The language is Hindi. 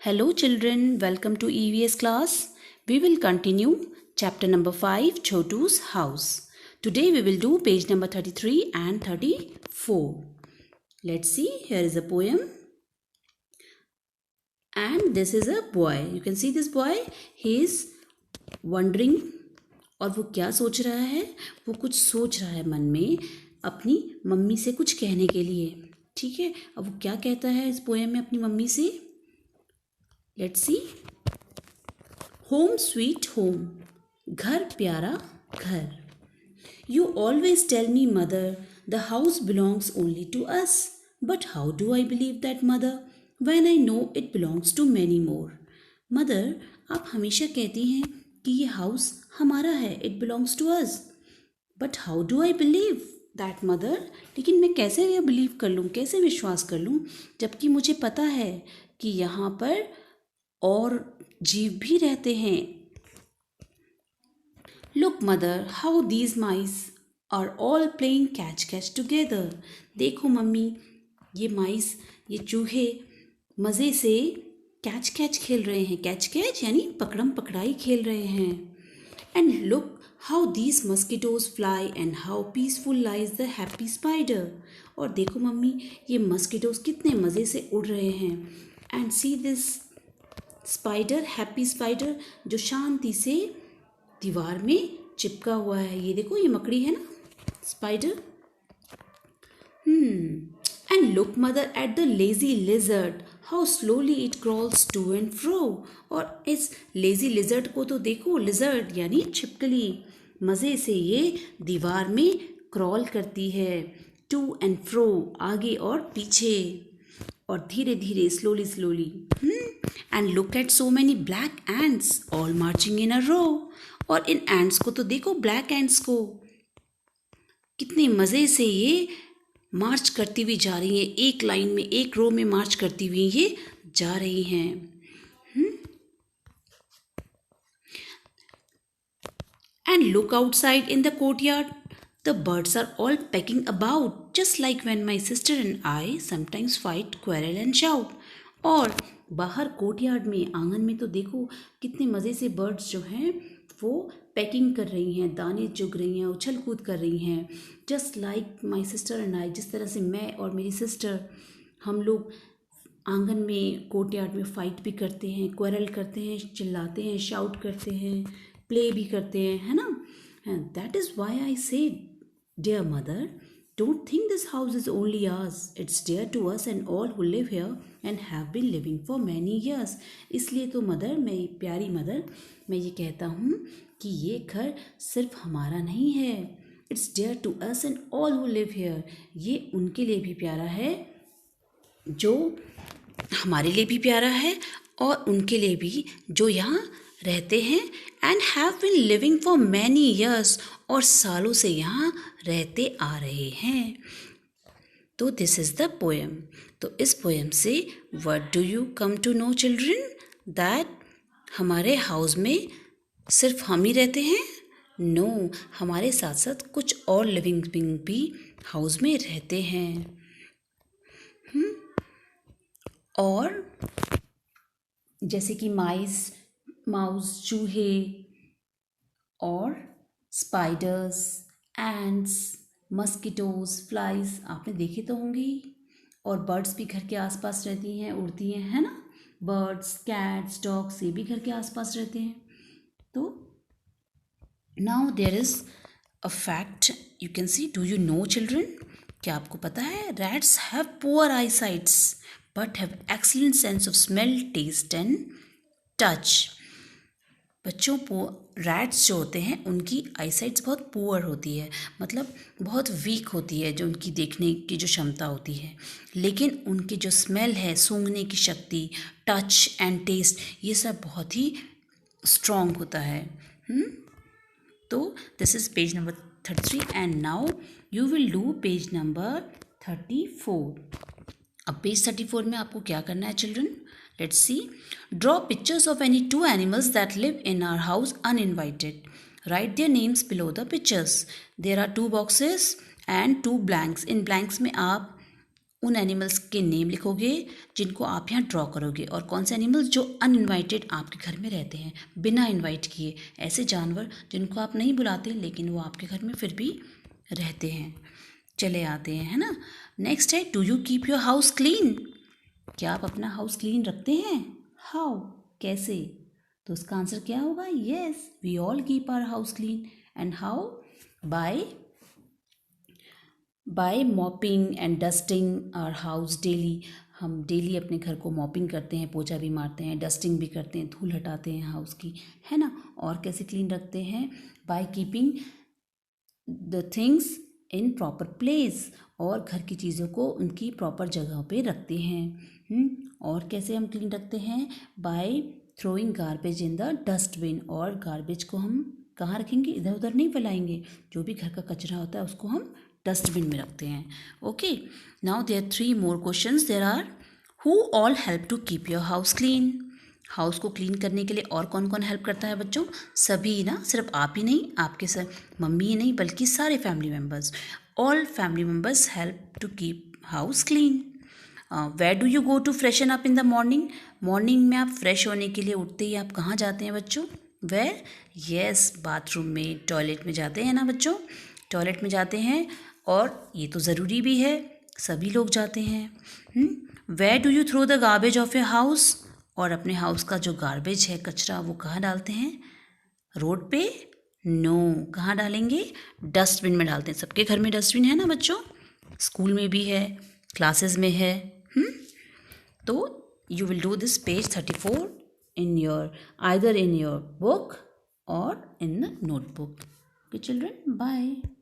Hello children, welcome to EVS class. We will continue chapter number 5, Chotu's house. Today we will do page number 33 and 34. Let's see, here is a poem. And this is a boy. You can see this boy. He is wondering. और वो क्या सोच रहा है? वो कुछ सोच रहा है मन में अपनी मम्मी से कुछ कहने के लिए. ठीक है, अब वो क्या कहता है इस पोएम में अपनी मम्मी से? Let's see. Home sweet home, घर प्यारा घर. You always tell me mother the house belongs only to us, but how do I believe that mother when I know it belongs to many more. Mother, आप हमेशा कहती हैं कि ये हाउस हमारा है, it belongs to us, but how do I believe that mother. लेकिन मैं कैसे ये बिलीव कर लूँ, कैसे विश्वास कर लूँ, जबकि मुझे पता है कि यहाँ पर और जीव भी रहते हैं. Look mother, how these mice are all playing catch catch together. देखो मम्मी, ये माइस, ये चूहे मज़े से कैच कैच खेल रहे हैं. कैच कैच यानी पकड़म पकड़ाई खेल रहे हैं. And look how these mosquitoes fly and how peaceful lies the happy spider. और देखो मम्मी, ये मस्किटोज कितने मज़े से उड़ रहे हैं. And see this spider, happy spider, जो शांति से दीवार में चिपका हुआ है. ये देखो, ये मकड़ी है ना, spider. And look mother at the lazy lizard, how slowly it crawls to and fro. और इस लेजी लिजर्ड को तो देखो, लिजर्ड यानी छिपकली, मज़े से ये दीवार में क्रॉल करती है, टू एंड फ्रो, आगे और पीछे, और धीरे धीरे, slowly slowly. And look at so many black ants all marching in a row. और इन एंड्स को तो देखो, ब्लैक एंड्स को, कितने मज़े से ये मार्च करती हुई जा रही हैं, एक लाइन में, एक रो में मार्च करती हुई ये जा रही हैं. And look outside in the courtyard, the birds are all pecking about, just like when my sister and I sometimes fight, quarrel and shout. और बाहर कोर्टयार्ड में, आंगन में तो देखो कितने मज़े से बर्ड्स जो हैं वो पैकिंग कर रही हैं, दाने चुग रही हैं, उछल कूद कर रही हैं. Just like my sister and I, जिस तरह से मैं और मेरी सिस्टर, हम लोग आंगन में, कोर्टयार्ड में फाइट भी करते हैं, क्वेरल करते हैं, चिल्लाते हैं, शाउट करते हैं, प्ले भी करते हैं, है ना. And that is why I say, dear mother, don't think this house is only ours. It's dear to us and all who live here and have been living for many years. इसलिए तो मदर, मेरी प्यारी मदर, मैं ये कहता हूँ कि ये घर सिर्फ हमारा नहीं है. It's dear to us and all who live here. ये उनके लिए भी प्यारा है जो हमारे लिए भी प्यारा है, और उनके लिए भी जो यहाँ रहते हैं. And have been living for many years, और सालों से यहाँ रहते आ रहे हैं. तो दिस इज़ द पोएम. तो इस पोएम से what do you come to know children, that हमारे हाउस में सिर्फ हम ही रहते हैं? नो, हमारे साथ साथ कुछ और लिविंग बीइंग भी हाउस में रहते हैं. और जैसे कि माइस, माउस, चूहे, और स्पाइडर्स, एंड्स, मस्किटोज, फ्लाइज आपने देखे तो होंगे ही. और बर्ड्स भी घर के आसपास रहती हैं, उड़ती हैं, है ना. बर्ड्स, कैट्स, डॉग्स, ये भी घर के आसपास रहते हैं. तो now there is a fact, you can see. Do you know children, क्या आपको पता है, rats have poor eye sights but have excellent sense of smell, taste and touch. बच्चों को, रैट्स जो होते हैं उनकी आईसाइट्स बहुत पुअर होती है, मतलब बहुत वीक होती है, जो उनकी देखने की जो क्षमता होती है. लेकिन उनकी जो स्मेल है, सूंघने की शक्ति, टच एंड टेस्ट, ये सब बहुत ही स्ट्रॉन्ग होता है. तो this is page number 33 and now you will do page number 34. अब पेज 34 में आपको क्या करना है children? Let's see. Draw pictures of any two animals that live in our house uninvited. Write their names below the pictures. There are two boxes and two blanks. In blanks में आप उन एनिमल्स के नेम लिखोगे जिनको आप यहाँ ड्रॉ करोगे, और कौन से एनिमल्स जो अनइनवाइटेड आपके घर में रहते हैं, बिना इनवाइट किए, ऐसे जानवर जिनको आप नहीं बुलाते लेकिन वो आपके घर में फिर भी रहते हैं। चले आते हैं, है ना। नेक्स्ट है, do you keep your house clean? क्या आप अपना हाउस क्लीन रखते हैं? हाउ, कैसे? तो उसका आंसर क्या होगा? Yes, we all keep our house clean. And how? By mopping and dusting our house daily. हम डेली अपने घर को मॉपिंग करते हैं, पोछा भी मारते हैं, डस्टिंग भी करते हैं, धूल हटाते हैं हाउस की, है ना। और कैसे क्लीन रखते हैं? By keeping the things in proper place, और घर की चीज़ों को उनकी प्रॉपर जगह पे रखते हैं। और कैसे हम क्लीन रखते हैं? By throwing garbage in the dustbin, और गार्बेज को हम कहाँ रखेंगे? इधर उधर नहीं फैलाएंगे, जो भी घर का कचरा होता है उसको हम डस्टबिन में रखते हैं। Okay, now there are 3 more questions. There are, who all help to keep your house clean? House को क्लीन करने के लिए और कौन कौन हेल्प करता है बच्चों? सभी ना, सिर्फ आप ही नहीं, आपके सर मम्मी ही नहीं, बल्कि सारे family members, all family members help to keep house clean. Where do you go to freshen up in the morning? Morning में आप फ्रेश होने के लिए उठते ही आप कहाँ जाते हैं बच्चों? वेयर? यस, बाथरूम में, टॉयलेट में जाते हैं ना बच्चों, टॉयलेट में जाते हैं, और ये तो ज़रूरी भी है, सभी लोग जाते हैं। Where do you throw the garbage of your house? और अपने हाउस का जो गार्बेज है, कचरा, वो कहाँ डालते हैं? रोड पे? नो, कहाँ डालेंगे? डस्टबिन में डालते हैं। सबके घर में डस्टबिन है ना बच्चों, स्कूल में भी है, क्लासेस में है। तो you will do this page 34 in your, either in your book or in the notebook. Okay children, bye.